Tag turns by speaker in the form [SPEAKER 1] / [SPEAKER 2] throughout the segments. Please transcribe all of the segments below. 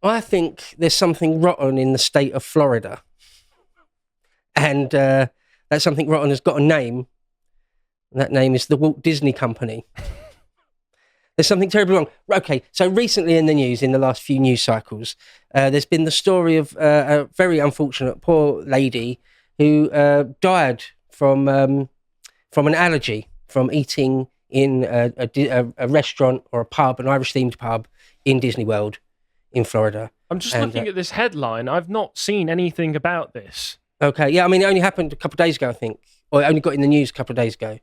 [SPEAKER 1] I think there's something rotten in the state of Florida. And that something rotten has got a name. And that name is the Walt Disney Company. There's something terribly wrong. Okay, so recently in the news, in the last few news cycles, there's been the story of a very unfortunate poor lady who died from an allergy from eating in a restaurant or a pub, an Irish-themed pub in Disney World in Florida.
[SPEAKER 2] I'm just looking at this headline. I've not seen anything about this.
[SPEAKER 1] Okay, yeah, I mean, it only happened a couple of days ago, I think. Or it only got in the news a couple of days ago.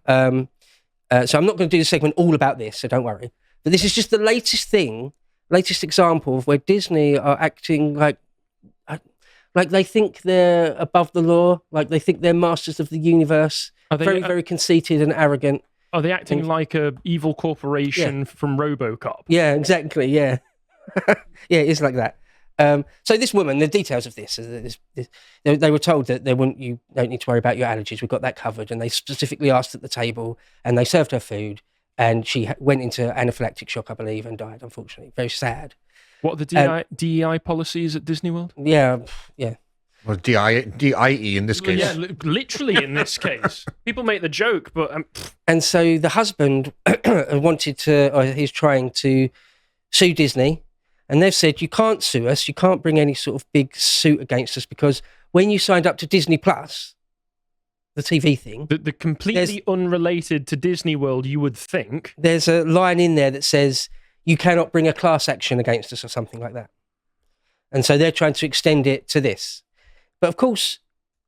[SPEAKER 1] So I'm not going to do the segment all about this, so don't worry. But this is just the latest example of where Disney are acting like they think they're above the law, like they think they're masters of the universe. Are they very conceited and arrogant?
[SPEAKER 2] Are they acting like a evil corporation from RoboCop?
[SPEAKER 1] Yeah, exactly. Yeah, yeah, it is like that. So this woman, the details of this, they were told that you don't need to worry about your allergies. We've got that covered. And they specifically asked at the table, and they served her food, and she went into anaphylactic shock, I believe, and died, unfortunately. Very sad.
[SPEAKER 2] What are the DEI policies at Disney World?
[SPEAKER 1] Yeah.
[SPEAKER 3] Well, DIE in this case.
[SPEAKER 2] Yeah, literally in this case. People make the joke, but...
[SPEAKER 1] And so the husband he's trying to sue Disney. And they've said, you can't sue us, you can't bring any sort of big suit against us, because when you signed up to Disney Plus, the TV thing...
[SPEAKER 2] The completely unrelated to Disney World, you would think.
[SPEAKER 1] There's a line in there that says, you cannot bring a class action against us or something like that. And so they're trying to extend it to this. But of course,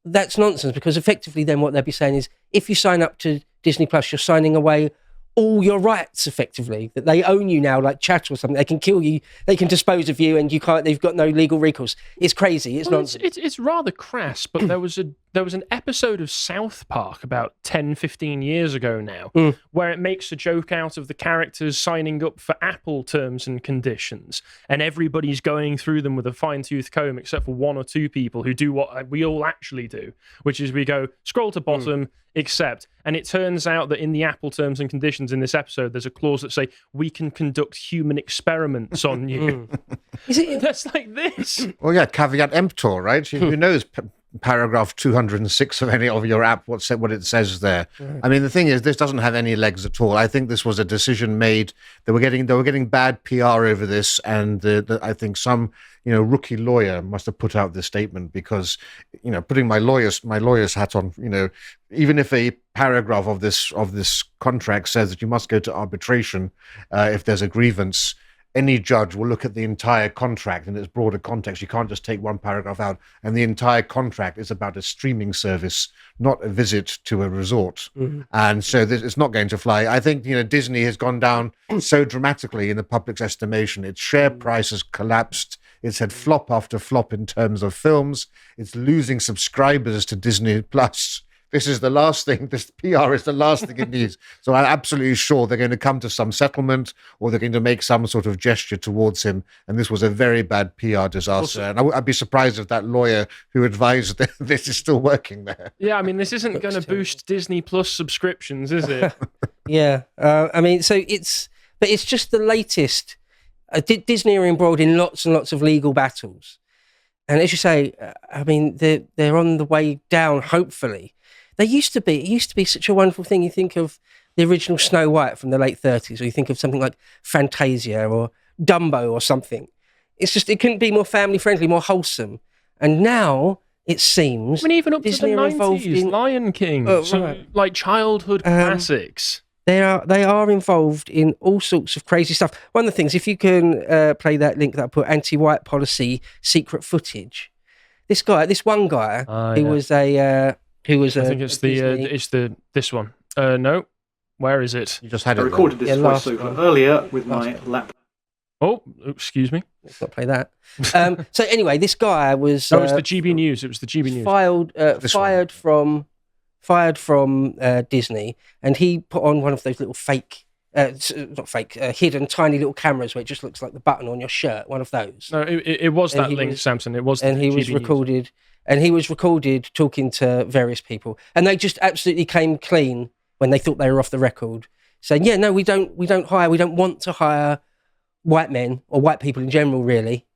[SPEAKER 1] that's nonsense, because effectively then what they'll be saying is, if you sign up to Disney Plus, you're signing away all your rights, effectively, that they own you now, like chat or something. They can kill you, they can dispose of you, and they've got no legal recourse. It's crazy. It's nonsense.
[SPEAKER 2] It's rather crass, but there was an episode of South Park about 10, 15 years ago now, where it makes a joke out of the characters signing up for Apple terms and conditions, and everybody's going through them with a fine-tooth comb, except for one or two people who do what we all actually do, which is we go, scroll to bottom, accept. And it turns out that in the Apple terms and conditions in this episode, there's a clause that say, we can conduct human experiments on you. That's like this.
[SPEAKER 3] Well, yeah, caveat emptor, right? Who knows paragraph 206 of any of your app, what it says there. Right. I mean, the thing is, this doesn't have any legs at all. I think this was a decision made. They were getting bad PR over this, and I think some rookie lawyer must have put out this statement, because putting my lawyer's hat on, even if a paragraph of this contract says that you must go to arbitration if there's a grievance, any judge will look at the entire contract in its broader context. You can't just take one paragraph out, and the entire contract is about a streaming service, not a visit to a resort. Mm-hmm. And so it's not going to fly. I think Disney has gone down so dramatically in the public's estimation. Its share price has collapsed. It's had flop after flop in terms of films. It's losing subscribers to Disney Plus. This is the last thing. This PR is the last thing it needs. So I'm absolutely sure they're going to come to some settlement, or they're going to make some sort of gesture towards him. And this was a very bad PR disaster. And I'd be surprised if that lawyer who advised this is still working there.
[SPEAKER 2] Yeah, I mean, this isn't going to boost Disney Plus subscriptions, is it?
[SPEAKER 1] Yeah. I mean, it's just the latest. Disney are embroiled in lots and lots of legal battles. And as you say, I mean, they're on the way down, hopefully. It used to be such a wonderful thing. You think of the original Snow White from the late 30s, or you think of something like Fantasia or Dumbo or something. It's just, it couldn't be more family friendly, more wholesome. And now it seems,
[SPEAKER 2] I mean, even up
[SPEAKER 1] Disney
[SPEAKER 2] to the 90s, Lion King, like childhood classics.
[SPEAKER 1] They are involved in all sorts of crazy stuff. One of the things, if you can play that link that I put, anti-white policy secret footage. This one guy who was a. I
[SPEAKER 2] think it's this one. No, where is it?
[SPEAKER 3] You just had it.
[SPEAKER 4] I recorded this voiceover earlier with my laptop.
[SPEAKER 2] Oh, excuse me.
[SPEAKER 1] Let's not play that. So anyway, this guy was.
[SPEAKER 2] It was the GB News. It was the GB News. Fired from Disney, and he put on one of those little hidden tiny little cameras where it just looks like the button on your shirt. One of those. No, it was that link, Samson. It was.
[SPEAKER 1] And he was recorded. And he was recorded talking to various people, and they just absolutely came clean when they thought they were off the record, saying, "Yeah, no, we don't want to hire white men or white people in general, really,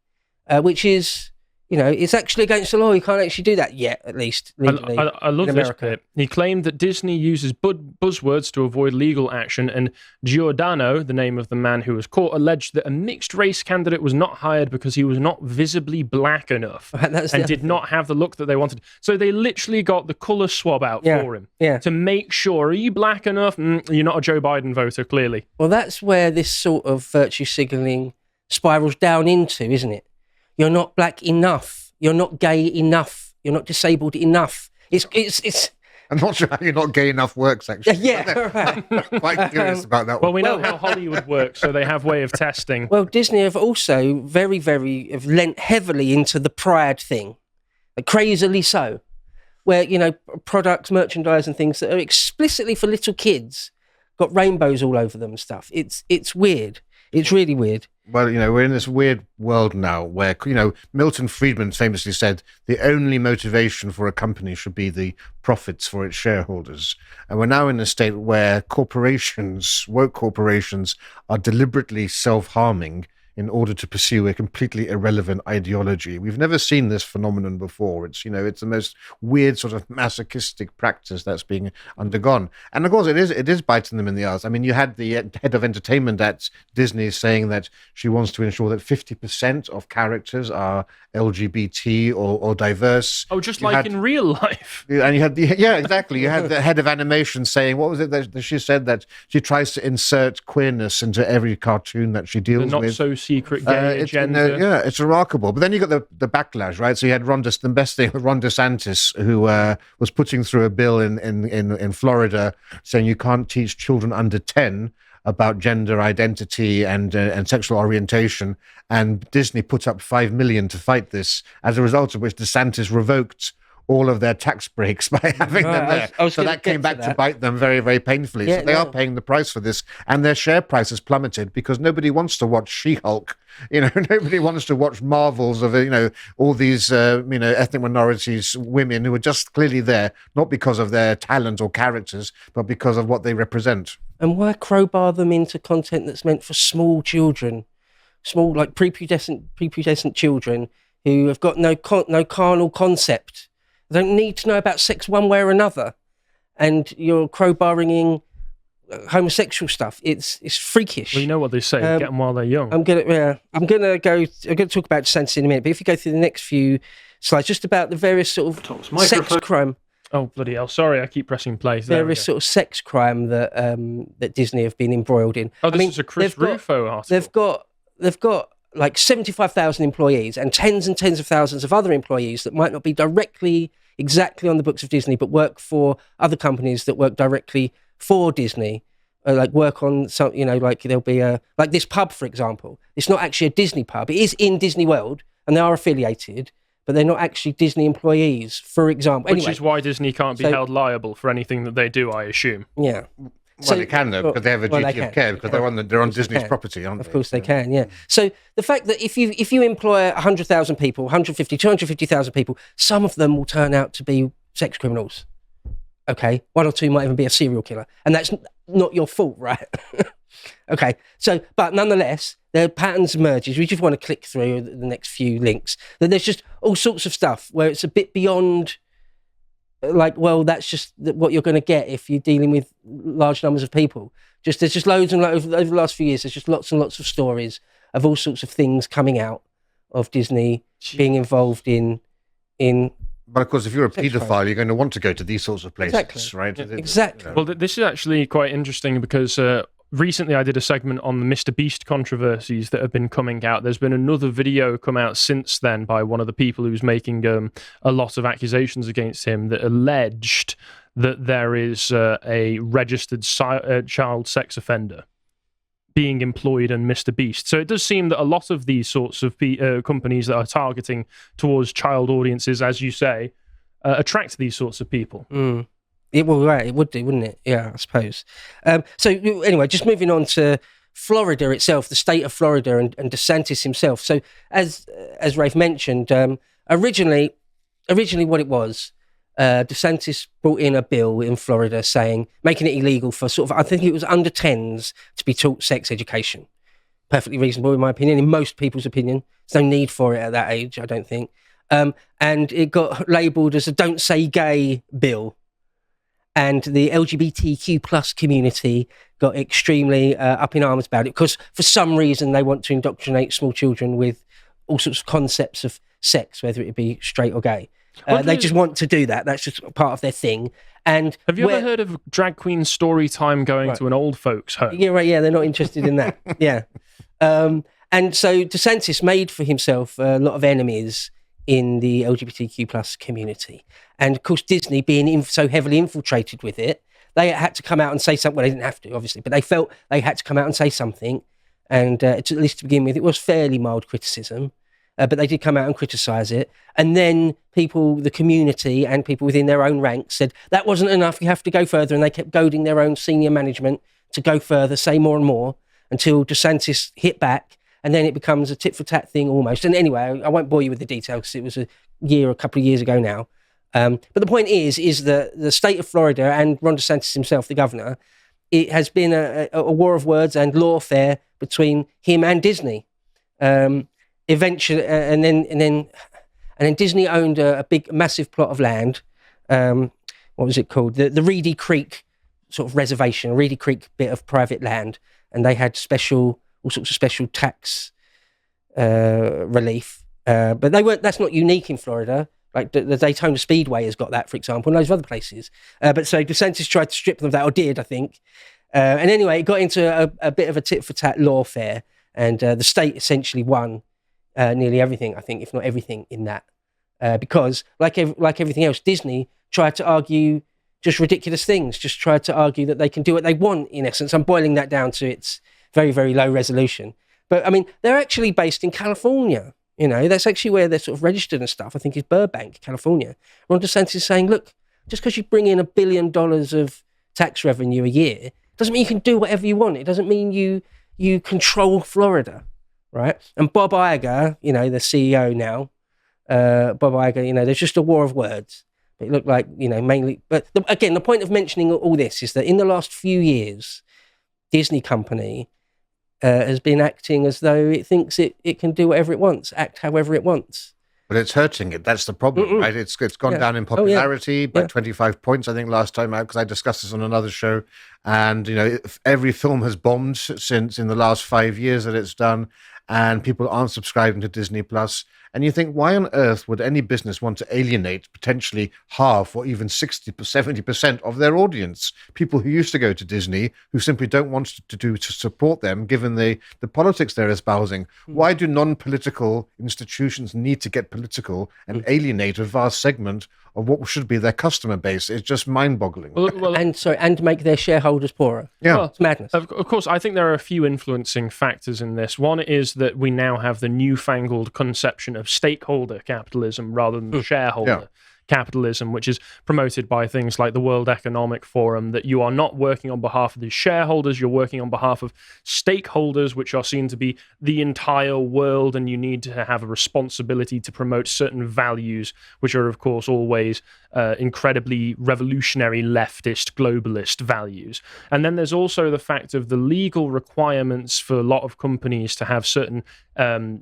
[SPEAKER 2] which is, it's actually against the law. You can't actually do that yet, at least legally. I love this bit. He claimed that Disney uses buzzwords to avoid legal action, and Giordano, the name of the man who was caught, alleged that a mixed-race candidate was not hired because he was not visibly black enough and did not have the look that they wanted. So they literally got the colour swab out for him to make sure, are you black enough? You're not a Joe Biden voter, clearly. Well, that's where this sort of virtue signalling spirals down into, isn't it? You're not black enough. You're not gay enough. You're not disabled enough. It's.
[SPEAKER 3] I'm not sure how you're not gay enough works, actually.
[SPEAKER 2] Yeah, right.
[SPEAKER 3] Quite curious about that one.
[SPEAKER 2] Well, we know how Hollywood works, so they have way of testing. Well, Disney have also have lent heavily into the pride thing, crazily so, where, products, merchandise and things that are explicitly for little kids got rainbows all over them and stuff. It's weird. It's really weird.
[SPEAKER 3] Well, we're in this weird world now where, Milton Friedman famously said the only motivation for a company should be the profits for its shareholders. And we're now in a state where woke corporations, are deliberately self-harming in order to pursue a completely irrelevant ideology. We've never seen this phenomenon before. It's, it's the most weird sort of masochistic practice that's being undergone. And of course, it is biting them in the ass. I mean, you had the head of entertainment at Disney saying that she wants to ensure that 50% of characters are LGBT or diverse.
[SPEAKER 2] Oh, just in real life.
[SPEAKER 3] And you had exactly. You had the head of animation saying, what was it that she said, that she tries to insert queerness into every cartoon that she deals with.
[SPEAKER 2] Not so secret gay agenda.
[SPEAKER 3] It's remarkable. But then you got the backlash, right? So you had Ron DeSantis, who was putting through a bill in Florida saying you can't teach children under 10 about gender identity and sexual orientation, and Disney put up $5 million to fight this, as a result of which DeSantis revoked all of their tax breaks by having them there. So that came back to bite them very, very painfully. Yeah, so they are paying the price for this, and their share price has plummeted because nobody wants to watch She-Hulk. Nobody wants to watch marvels of, all these, ethnic minorities, women who are just clearly there, not because of their talent or characters, but because of what they represent. And why crowbar them into content that's meant for small children, small, prepubescent children who have got no carnal concept? They don't need to know about sex one way or another, and you're crowbarring in homosexual stuff. It's freakish.
[SPEAKER 2] Well, you know what they say: get them while they're young.
[SPEAKER 1] I'm gonna talk about DeSantis in a minute, but if you go through the next few slides, just about the various sort of sex crime.
[SPEAKER 2] Oh bloody hell! Sorry, I keep pressing play.
[SPEAKER 1] Various sort of sex crime that Disney have been embroiled in.
[SPEAKER 2] Oh, this is a Chris Rufo
[SPEAKER 1] article. They've got like 75,000 employees and tens of thousands of other employees that might not be exactly on the books of Disney, but work for other companies that work directly for Disney, work on some, there'll be like this pub, for example. It's not actually a Disney pub. It is in Disney World, and they are affiliated, but they're not actually Disney employees, for example.
[SPEAKER 2] Which is why Disney can't be held liable for anything that they do, I assume.
[SPEAKER 1] Yeah.
[SPEAKER 3] Well, they can, though, because they have a duty of care, because they're on Disney's property, aren't they?
[SPEAKER 1] Of course they can, yeah. So the fact that if you employ 100,000 people, 150, 250,000 people, some of them will turn out to be sex criminals. Okay? One or two might even be a serial killer. And that's not your fault, right? Okay. So, but nonetheless, there are patterns emerges. We just want to click through the next few links. That there's just all sorts of stuff where it's a bit beyond... that's just what you're going to get if you're dealing with large numbers of people. There's just loads and loads over the last few years. There's just lots and lots of stories of all sorts of things coming out of Disney being involved in.
[SPEAKER 3] But of course, if you're a paedophile, you're going to want to go to these sorts of places, right?
[SPEAKER 1] Exactly.
[SPEAKER 2] Well, this is actually quite interesting because recently I did a segment on the Mr. Beast controversies that have been coming out. There's been another video come out since then by one of the people who's making a lot of accusations against him that alleged that there is a registered child sex offender being employed in Mr. Beast. So it does seem that a lot of these sorts of companies that are targeting towards child audiences, as you say, attract these sorts of people.
[SPEAKER 1] Mm. It would do, wouldn't it? Yeah, I suppose. So anyway, just moving on to Florida itself, the state of Florida and DeSantis himself. So as Rafe mentioned, originally what it was, DeSantis brought in a bill in Florida making it illegal for sort of, I think it was under 10s to be taught sex education. perfectly reasonable in my opinion, in most people's opinion. There's no need for it at that age, I don't think. And it got labelled as a "Don't Say Gay" bill. And the LGBTQ plus community got extremely up in arms about it because for some reason they want to indoctrinate small children with all sorts of concepts of sex, whether it be straight or gay. They just want to do that. That's just part of their thing. And
[SPEAKER 2] have you ever heard of drag queen story time going to an old folks' home?
[SPEAKER 1] Yeah, right. Yeah, they're not interested in that. Yeah. And so DeSantis made for himself a lot of enemies in the LGBTQ plus community. And of course, Disney being so heavily infiltrated with it, they had to come out and say something. Well, they didn't have to, obviously, but they felt they had to come out and say something. And at least to begin with, it was fairly mild criticism, but they did come out and criticise it. And then people, the community and people within their own ranks said, that wasn't enough, you have to go further. And they kept goading their own senior management to go further, say more and more, until DeSantis hit back. And then it becomes a tit-for-tat thing almost. And anyway, I won't bore you with the details because it was a couple of years ago now. But the point is that the state of Florida and Ron DeSantis himself, the governor, it has been a war of words and lawfare between him and Disney. Eventually, and then Disney owned a big, massive plot of land. What was it called? The Reedy Creek sort of reservation, a Reedy Creek bit of private land, and they had all sorts of special tax relief. But they weren't. That's not unique in Florida. Like the Daytona Speedway has got that, for example, and loads of other places. But so DeSantis tried to strip them of that, or did, I think. And anyway, it got into a bit of a tit-for-tat lawfare, and the state essentially won nearly everything, I think, if not everything in that. Because, like everything else, Disney tried to argue just ridiculous things, just tried to argue that they can do what they want, in essence. I'm boiling that down to its very, very low resolution. But, I mean, they're actually based in California. You know, that's actually where they're sort of registered and stuff. I think it's Burbank, California. Ron DeSantis is saying, look, just because you bring in $1 billion of tax revenue a year doesn't mean you can do whatever you want. It doesn't mean you control Florida, right? And Bob Iger, you know, the CEO now, Bob Iger, you know, there's just a war of words. It looked like, you know, mainly... But again, the point of mentioning all this is that in the last few years, Disney company has been acting as though it thinks it can do whatever it wants, act however it wants.
[SPEAKER 3] But it's hurting it. That's the problem, right? It's gone down in popularity by 25 points, I think, last time out, because I discussed this on another show. And, you know, every film has bombed since in the last 5 years that it's done, and people aren't subscribing to Disney Plus. And you think, why on earth would any business want to alienate potentially half or even 60%, 70% of their audience? People who used to go to Disney, who simply don't want to support them, given the politics they're espousing. Why do non-political institutions need to get political and alienate a vast segment of what should be their customer base? It's just mind-boggling.
[SPEAKER 1] And make their shareholders poorer.
[SPEAKER 3] Yeah,
[SPEAKER 2] well,
[SPEAKER 1] it's madness.
[SPEAKER 2] Of course, I think there are a few influencing factors in this. One is that we now have the newfangled conception of stakeholder capitalism rather than shareholder capitalism, which is promoted by things like the World Economic Forum, that you are not working on behalf of the shareholders, you're working on behalf of stakeholders, which are seen to be the entire world, and you need to have a responsibility to promote certain values, which are, of course, always incredibly revolutionary leftist globalist values. And then there's also the fact of the legal requirements for a lot of companies to have certain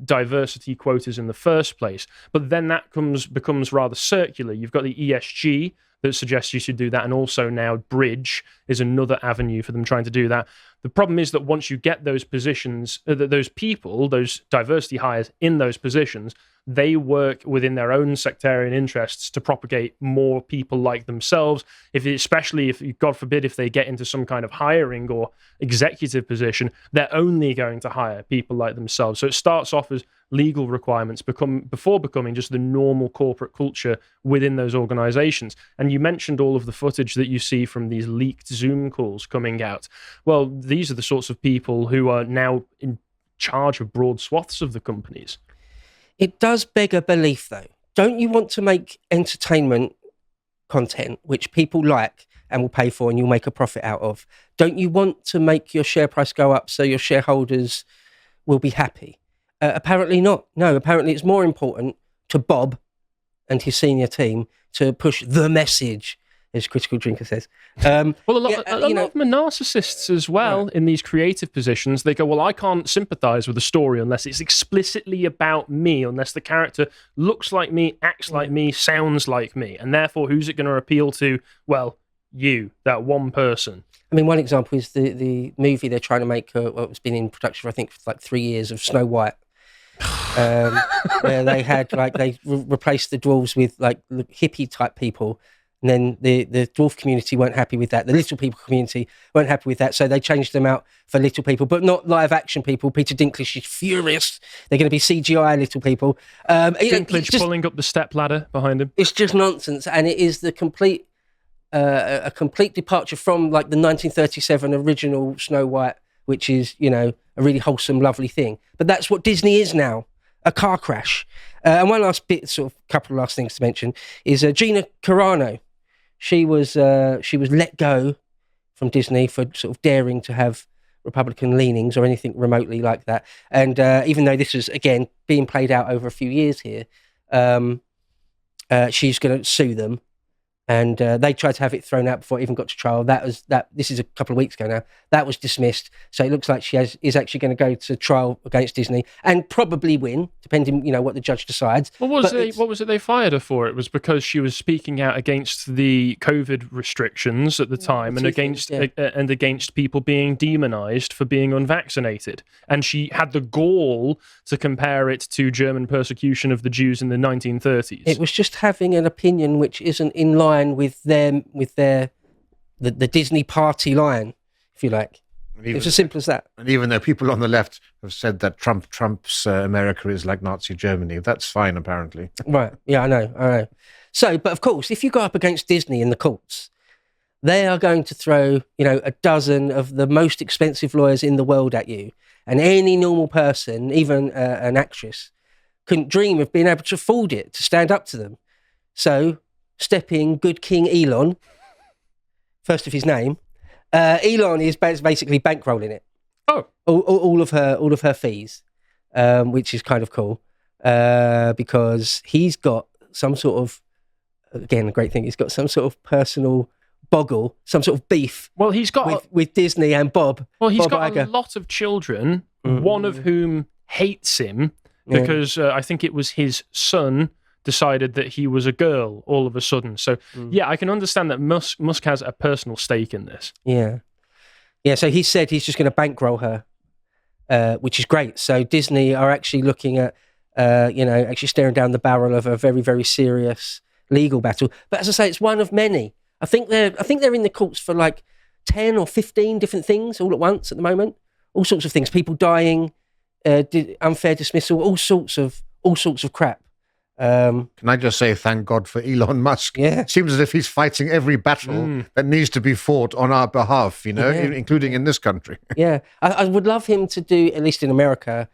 [SPEAKER 2] diversity quotas in the first place, but then that becomes rather circular. You've got the ESG that suggests you should do that, and also now Bridge is another avenue for them trying to do that. The problem is that once you get those positions, those people, those diversity hires in those positions, they work within their own sectarian interests to propagate more people like themselves. Especially if, God forbid, if they get into some kind of hiring or executive position, they're only going to hire people like themselves. So it starts off as legal requirements before becoming just the normal corporate culture within those organizations. And you mentioned all of the footage that you see from these leaked Zoom calls coming out. Well, these are the sorts of people who are now in charge of broad swaths of the companies.
[SPEAKER 1] It does beg a belief, though. Don't you want to make entertainment content which people like and will pay for and you'll make a profit out of? Don't you want to make your share price go up so your shareholders will be happy? Apparently not. No, apparently it's more important to Bob and his senior team to push the message as Critical Drinker says.
[SPEAKER 2] Well, a lot of them are narcissists as well in these creative positions. They go, well, I can't sympathise with a story unless it's explicitly about me, unless the character looks like me, acts like me, sounds like me. And therefore, who's it going to appeal to? Well, you, that one person.
[SPEAKER 1] I mean, one example is the movie they're trying to make, it's been in production for, I think, for like 3 years, of Snow White. Where they had, like, they replaced the dwarves with, like, hippie-type people. And then the dwarf community weren't happy with that. The little people community weren't happy with that. So they changed them out for little people, but not live action people. Peter Dinklage is furious. They're going to be CGI little people.
[SPEAKER 2] Dinklage pulling up the step ladder behind him.
[SPEAKER 1] It's just nonsense. And it is the complete, a complete departure from, like, the 1937 original Snow White, which is, a really wholesome, lovely thing. But that's what Disney is now. A car crash. And one last bit, sort of couple of last things to mention, is Gina Carano. She was let go from Disney for sort of daring to have Republican leanings or anything remotely like that. And even though this was, again, being played out over a few years here, she's going to sue them. And they tried to have it thrown out before it even got to trial. This is a couple of weeks ago now. That was dismissed. So it looks like she is actually going to go to trial against Disney and probably win, depending, what the judge decides.
[SPEAKER 2] What was it they fired her for? It was because she was speaking out against the COVID restrictions at the time and against people being demonized for being unvaccinated. And she had the gall to compare it to German persecution of the Jews in the 1930s.
[SPEAKER 1] It was just having an opinion which isn't in line with the Disney party line, if you like. It's as simple as that.
[SPEAKER 3] And even though people on the left have said that Trump's America is like Nazi Germany, that's fine, apparently.
[SPEAKER 1] Right. Yeah, I know. So, but of course, if you go up against Disney in the courts, they are going to throw, a dozen of the most expensive lawyers in the world at you. And any normal person, even an actress, couldn't dream of being able to afford it, to stand up to them. So, step in good King Elon, first of his name. Elon is basically bankrolling it.
[SPEAKER 2] Oh,
[SPEAKER 1] all of her fees, which is kind of cool, because he's got some sort of, again, a great thing. He's got some sort of personal boggle, some sort of beef.
[SPEAKER 2] Well, he's got
[SPEAKER 1] with Disney and Bob.
[SPEAKER 2] Well, he's
[SPEAKER 1] Bob
[SPEAKER 2] got
[SPEAKER 1] Iger.
[SPEAKER 2] a lot of children. One of whom hates him because I think it was his son decided that he was a girl all of a sudden. So, yeah, I can understand that Musk has a personal stake in this.
[SPEAKER 1] Yeah. So he said he's just going to bankroll her, which is great. So Disney are actually looking at, actually staring down the barrel of a very, very serious legal battle. But as I say, it's one of many. I think they're in the courts for like 10 or 15 different things all at once at the moment. All sorts of things. People dying, unfair dismissal, all sorts of crap.
[SPEAKER 3] Can I just say thank God for Elon Musk?
[SPEAKER 1] Yeah.
[SPEAKER 3] Seems as if he's fighting every battle that needs to be fought on our behalf, including in this country.
[SPEAKER 1] Yeah. I would love him to do, at least in America,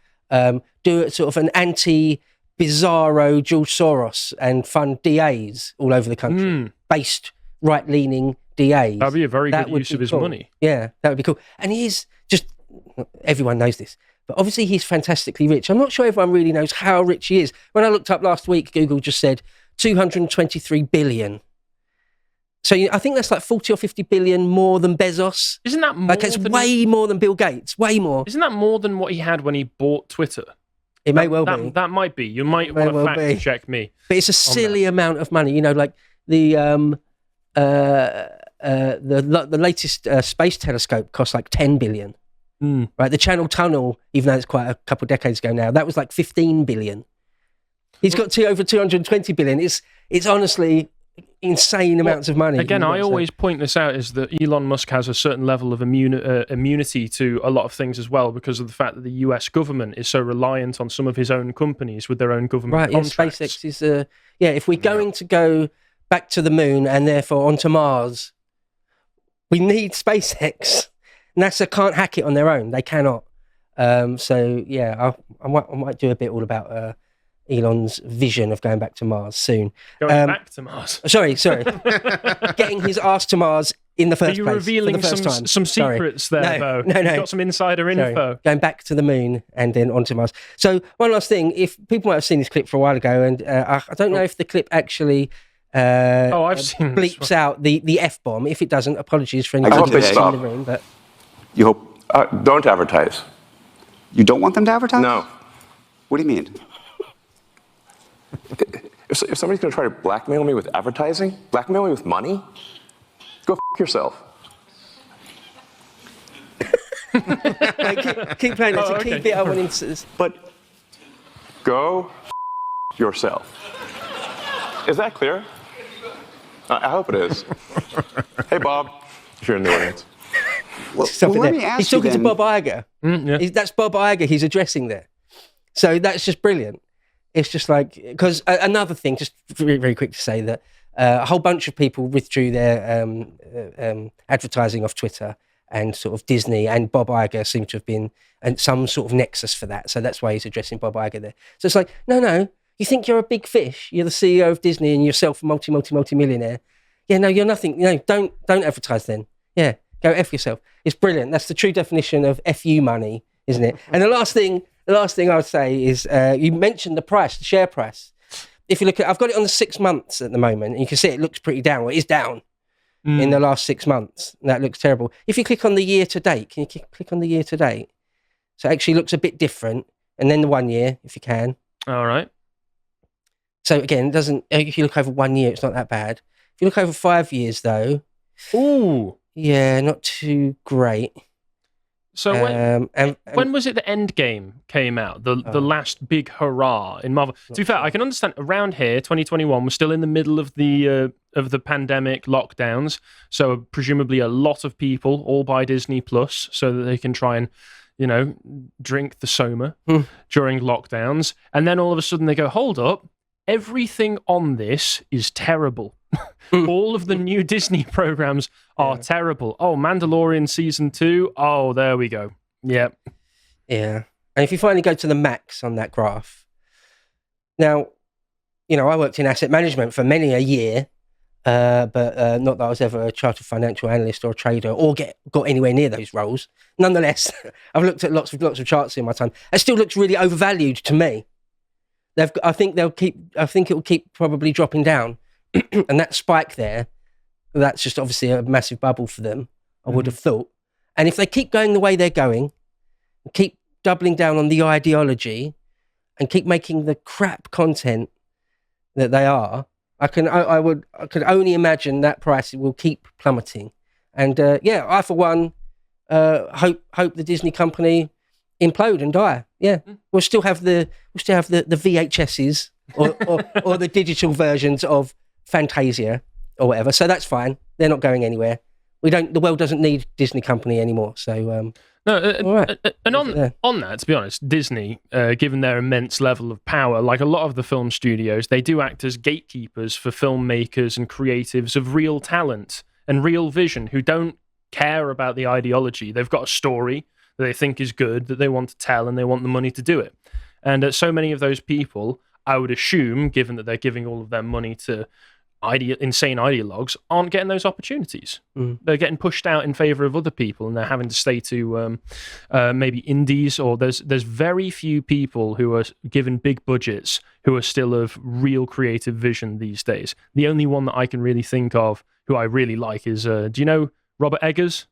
[SPEAKER 1] do sort of an anti-bizarro George Soros and fund DAs all over the country. Based right-leaning DAs.
[SPEAKER 2] That'd be a very good use of his money.
[SPEAKER 1] Yeah, that would be cool. And he's just, everyone knows this, but obviously he's fantastically rich. I'm not sure everyone really knows how rich he is. When I looked up last week, Google just said 223 billion. So I think that's like 40 or 50 billion more than Bezos.
[SPEAKER 2] Isn't that more?
[SPEAKER 1] Like it's way more than Bill Gates, way more.
[SPEAKER 2] Isn't that more than what he had when he bought Twitter?
[SPEAKER 1] It may well be.
[SPEAKER 2] That might be. You might want to fact check me.
[SPEAKER 1] But it's a silly amount of money. Like the latest space telescope cost like 10 billion. Right, the Channel Tunnel, even though it's quite a couple of decades ago now, that was like 15 billion. He's got over 220 billion. It's honestly insane amounts of money.
[SPEAKER 2] Again, I always point this out, is that Elon Musk has a certain level of immunity to a lot of things as well, because of the fact that the US government is so reliant on some of his own companies with their own government contracts.
[SPEAKER 1] Yeah, SpaceX is, if we're going to go back to the moon and therefore onto Mars, we need SpaceX. NASA can't hack it on their own. They cannot. So, yeah, I might do a bit all about Elon's vision of going back to Mars soon.
[SPEAKER 2] Going back to Mars?
[SPEAKER 1] Sorry. Getting his ass to Mars in the first place.
[SPEAKER 2] Are you revealing some secrets there, Bo? No. You've got some insider info.
[SPEAKER 1] Going back to the moon and then onto Mars. So, one last thing. If people might have seen this clip for a while ago, and I don't know if the clip actually
[SPEAKER 2] I've seen this
[SPEAKER 1] bleeps out the F-bomb. If it doesn't, apologies for
[SPEAKER 5] I
[SPEAKER 1] anybody
[SPEAKER 5] hope they
[SPEAKER 1] that's in
[SPEAKER 5] stop.
[SPEAKER 1] the room. But
[SPEAKER 5] You hope.
[SPEAKER 6] Don't advertise.
[SPEAKER 5] You don't want them to advertise?
[SPEAKER 6] No.
[SPEAKER 5] What do you mean?
[SPEAKER 6] If somebody's going to try to blackmail me with advertising, blackmail me with money, go f*** yourself.
[SPEAKER 1] Wait, keep playing that. Keep it. I want to.
[SPEAKER 6] But go f*** yourself. Is that clear? I hope it is. Hey, Bob, if you're in the audience.
[SPEAKER 5] Well,
[SPEAKER 1] Let me ask He's talking to Bob Iger. That's Bob Iger he's addressing there. So that's just brilliant. It's just like, because another thing, just very, very quick to say that a whole bunch of people withdrew their advertising off Twitter, and sort of Disney and Bob Iger seem to have been some sort of nexus for that. So that's why he's addressing Bob Iger there. So it's like, no, you think you're a big fish. You're the CEO of Disney and yourself a multi-millionaire. Yeah, no, you're nothing. Don't advertise then. Yeah, go F yourself. It's brilliant. That's the true definition of FU money, isn't it? And the last thing I would say is you mentioned the share price. If you look at, I've got it on the 6 months at the moment, and you can see it looks pretty down. Well, it is down in the last 6 months. And that looks terrible. If you click on the year to date, can you click on the year to date? So it actually looks a bit different. And then the 1 year, if you can.
[SPEAKER 2] All right.
[SPEAKER 1] So again, if you look over 1 year, it's not that bad. If you look over 5 years, though, yeah, not too great.
[SPEAKER 2] So when was it the Endgame came out? The last big hurrah in Marvel. To be fair, I can understand around here, 2021, we're still in the middle of the pandemic lockdowns. So presumably a lot of people all buy Disney Plus so that they can try and, drink the Soma during lockdowns. And then all of a sudden they go, hold up, everything on this is terrible. All of the new Disney programs are terrible. Oh, Mandalorian season 2. Oh, there we go. Yep.
[SPEAKER 1] Yeah. And if you finally go to the max on that graph, now, I worked in asset management for many a year, but not that I was ever a chartered financial analyst or a trader or got anywhere near those roles. Nonetheless, I've looked at lots of charts in my time. It still looks really overvalued to me. I think it will keep probably dropping down. And that spike there, that's just obviously a massive bubble for them, I would have thought. And if they keep going the way they're going, keep doubling down on the ideology, and keep making the crap content that they are, I could only imagine that price will keep plummeting. And I for one hope the Disney company implode and die. Yeah, we'll still have the VHSs or the digital versions of Fantasia or whatever, so that's fine. They're not going anywhere. The world doesn't need Disney company anymore. So
[SPEAKER 2] and on that, to be honest, Disney, given their immense level of power, like a lot of the film studios, they do act as gatekeepers for filmmakers and creatives of real talent and real vision who don't care about the ideology. They've got a story that they think is good, that they want to tell, and they want the money to do it. And so many of those people, I would assume, given that they're giving all of their money to insane ideologues, aren't getting those opportunities. They're getting pushed out in favor of other people, and they're having to stay to maybe indies, or there's very few people who are given big budgets who are still of real creative vision these days. The only one that I can really think of who I really like is, do you know Robert Eggers?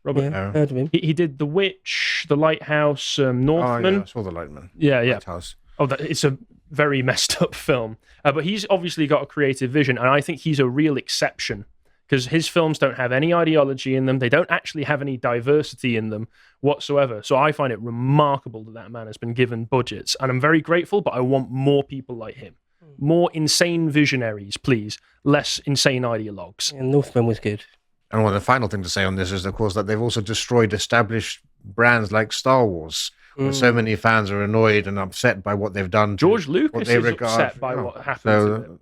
[SPEAKER 2] Robert,
[SPEAKER 1] heard of him.
[SPEAKER 2] He did The Witch, The Lighthouse, Northman.
[SPEAKER 3] Oh, yeah, I saw The Lightman.
[SPEAKER 2] Yeah.
[SPEAKER 3] Lighthouse.
[SPEAKER 2] Oh, it's a very messed up film. But he's obviously got a creative vision, and I think he's a real exception because his films don't have any ideology in them. They don't actually have any diversity in them whatsoever. So I find it remarkable that man has been given budgets, and I'm very grateful, but I want more people like him. More insane visionaries, please. Less insane ideologues.
[SPEAKER 1] And Northman was good.
[SPEAKER 3] And the final thing to say on this is, of course, that they've also destroyed established brands like Star Wars, where so many fans are annoyed and upset by what they've done.
[SPEAKER 2] George Lucas is upset by what happened to him.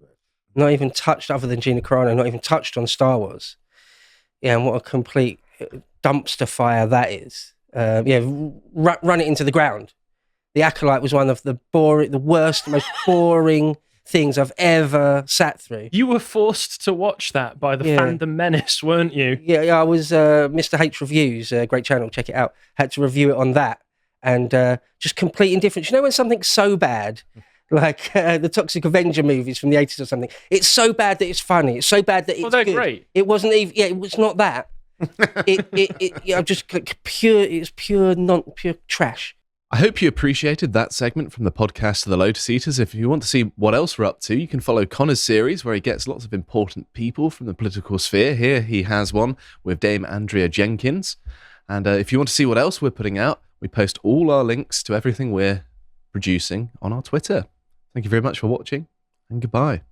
[SPEAKER 1] Not even touched, other than Gina Carano, not even touched on Star Wars. Yeah, and what a complete dumpster fire that is. Run it into the ground. The Acolyte was one of the worst, most boring things I've ever sat through.
[SPEAKER 2] You were forced to watch that by the Fandom Menace, weren't you?
[SPEAKER 1] Yeah, I was Mr. H Reviews, a great channel, check it out. Had to review it on that, and just complete indifference. You know when something's so bad like the Toxic Avenger movies from the 80s or something. It's so bad that it's funny. It's so bad that it's
[SPEAKER 2] they're
[SPEAKER 1] good.
[SPEAKER 2] great.
[SPEAKER 1] It wasn't even. Yeah, it was not that. Just like pure. It's pure trash.
[SPEAKER 7] I hope you appreciated that segment from the podcast of the Lotus Eaters. If you want to see what else we're up to, you can follow Connor's series where he gets lots of important people from the political sphere. Here he has one with Dame Andrea Jenkins. And if you want to see what else we're putting out, we post all our links to everything we're producing on our Twitter. Thank you very much for watching, and goodbye.